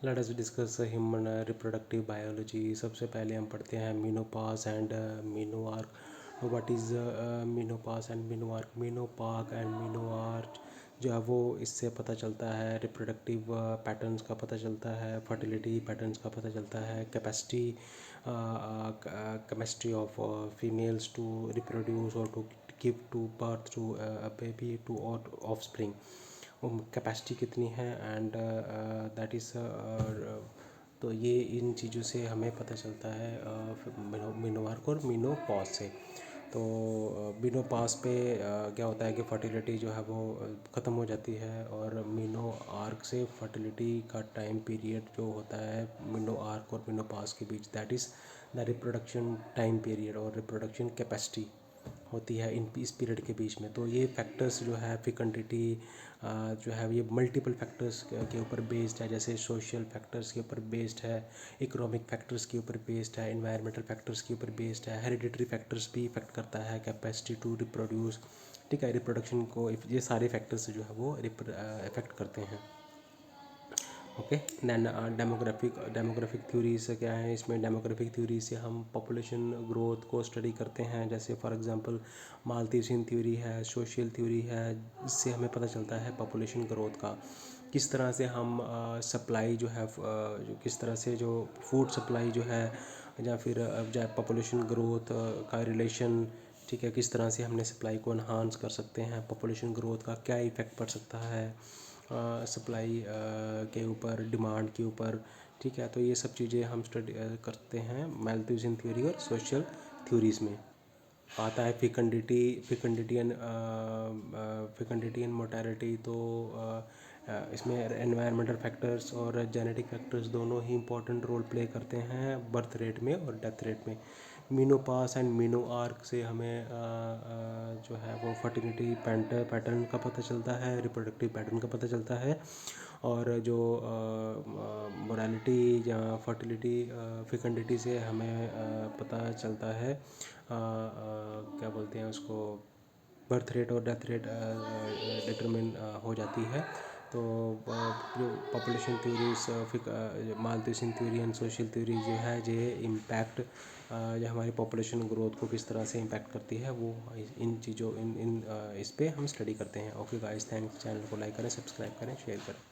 Late us discuss human reproductive biology. सबसे पहले हम पढ़ते हैं menopause and menarche. What is menopause and menarche. Menopause and menarche जो है वो इससे पता चलता है रिप्रोडक्टिव पैटर्न्स का पता चलता है, फर्टिलिटी पैटर्न्स का पता चलता है, capacity of females to reproduce और to give to birth to baby to offspring. कैपेसिटी कितनी है एंड दैट इज़ तो ये इन चीज़ों से हमें पता चलता है मीनोआर्क और मीनोपॉज से। तो मीनोपॉज पे क्या होता है कि फर्टिलिटी जो है वो ख़त्म हो जाती है, और मीनोआर्क से फर्टिलिटी का टाइम पीरियड जो होता है मीनोआर्क और मीनोपॉज के बीच, that is the reproduction time period और रिप्रोडक्शन कैपेसिटी होती है इस पीरियड के बीच में। तो ये फैक्टर्स जो है फिकंडिटी जो है ये मल्टीपल फैक्टर्स के ऊपर बेस्ड है, जैसे सोशल फैक्टर्स के ऊपर बेस्ड है, इकोनॉमिक फैक्टर्स के ऊपर बेस्ड है, इन्वायरमेंटल फैक्टर्स के ऊपर बेस्ड है, हेरिडिटरी फैक्टर्स भी इफेक्ट करता है कैपेसिटी टू रिप्रोड्यूस। ठीक है, रिप्रोडक्शन को ये सारे फैक्टर्स जो है वो इफेक्ट करते हैं। ओके, दैन डेमोग्राफिक थ्योरीज क्या है इसमें। डेमोग्राफिक थ्योरी से हम पॉपुलेशन ग्रोथ को स्टडी करते हैं, जैसे फॉर एग्जांपल माल्थुसियन थ्योरी है, सोशल थ्योरी है। इससे हमें पता चलता है पॉपुलेशन ग्रोथ का, किस तरह से हम सप्लाई जो है किस तरह से जो फूड सप्लाई जो है, या फिर पॉपुलेशन ग्रोथ का रिलेशन, ठीक है, किस तरह से हमने सप्लाई को इन्हांस कर सकते हैं, पॉपुलेशन ग्रोथ का क्या इफ़ेक्ट पड़ सकता है सप्लाई के ऊपर, डिमांड के ऊपर। ठीक है, तो ये सब चीज़ें हम स्टडी करते हैं माल्थुसियन थ्योरी और सोशल थ्योरीज़ में। आता है फिकंडिटी एंड मोटालिटी। तो इसमें एनवायरमेंटल फैक्टर्स और जेनेटिक फैक्टर्स दोनों ही इंपॉर्टेंट रोल प्ले करते हैं बर्थ रेट में और डेथ रेट में। मीनोपास एंड मीनोआर्क से हमें जो है वो फर्टिलिटी पैटर्न का पता चलता है, रिप्रोडक्टिव पैटर्न का पता चलता है, और जो मोरालिटी या फर्टिलिटी फिकंडिटी से हमें पता चलता है क्या बोलते हैं उसको, बर्थ रेट और डेथ रेट डिटरमिन हो जाती है। तो जो population theories, Malthusian theory and social theory जो है ये इम्पैक्ट जो हमारी पॉपुलेशन ग्रोथ को किस तरह से इम्पैक्ट करती है, वो इन चीज़ों इस पे हम स्टडी करते हैं। Okay guys, thanks. चैनल को लाइक करें, सब्सक्राइब करें, शेयर करें।